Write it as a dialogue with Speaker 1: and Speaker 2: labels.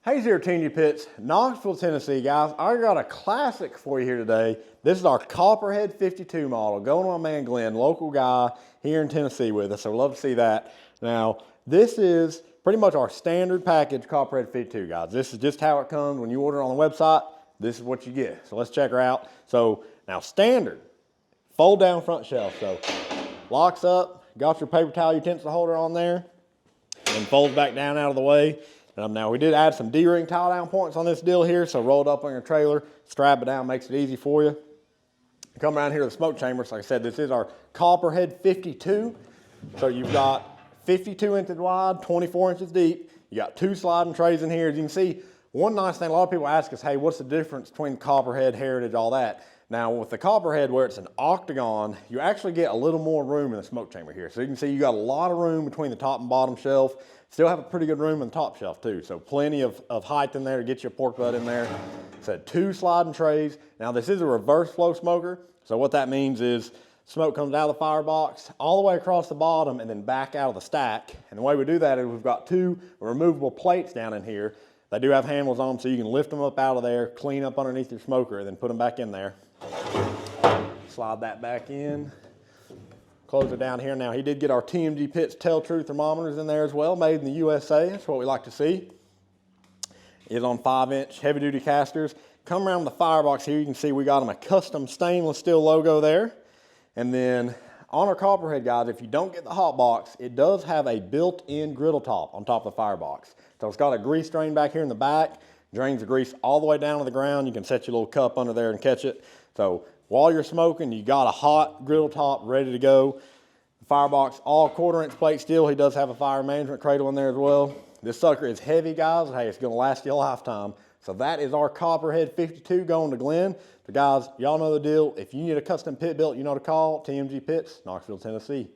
Speaker 1: Hey there, Teeny Pits, Knoxville, Tennessee, guys. I got a classic for you here today. This is our Copperhead 52 model, going to my man Glenn, local guy here in Tennessee with us. So love to see that. Now, this is pretty much our standard package Copperhead 52, guys. This is just how it comes when you order it on the website. This is what you get. So let's check her out. So now, standard, fold down front shelf. So locks up, got your paper towel utensil holder on there, and folds back down out of the way. Now we did add some D-ring tie down points on this deal here, so roll it up on your trailer, strap it down, makes it easy for you. Come around here to the smoke chambers. Like I said, this is our Copperhead 52. So you've got 52 inches wide, 24 inches deep. You got two sliding trays in here. As you can see, one nice thing, a lot of people ask us, hey, what's the difference between Copperhead, Heritage, all that? Now with the Copperhead, where it's an octagon, you actually get a little more room in the smoke chamber here. So you can see you got a lot of room between the top and bottom shelf. Still have a pretty good room in the top shelf too. So plenty of height in there to get your pork butt in there. Said two sliding trays. Now this is a reverse flow smoker. So what that means is smoke comes out of the firebox all the way across the bottom and then back out of the stack. And the way we do that is we've got two removable plates down in here. They do have handles on them so you can lift them up out of there, clean up underneath your smoker, and then put them back in there. Slide that back in. Close it down here. Now he did get our TMG Pits Tell True thermometers in there as well, made in the USA. That's what we like to see. Is on 5-inch heavy duty casters. Come around the firebox here, you can see we got them a custom stainless steel logo there. And then on our Copperhead, guys, if you don't get the hot box, it does have a built-in griddle top on top of the firebox. So it's got a grease drain back here in the back, drains the grease all the way down to the ground. You can set your little cup under there and catch it. So while you're smoking, you got a hot griddle top ready to go. The firebox, all 1/4-inch plate steel. He does have a fire management cradle in there as well. This sucker is heavy, guys. Hey, it's gonna last you a lifetime. So that is our Copperhead 52 going to Glenn. The guys, y'all know the deal. If you need a custom pit built, you know to call TMG Pits, Knoxville, Tennessee.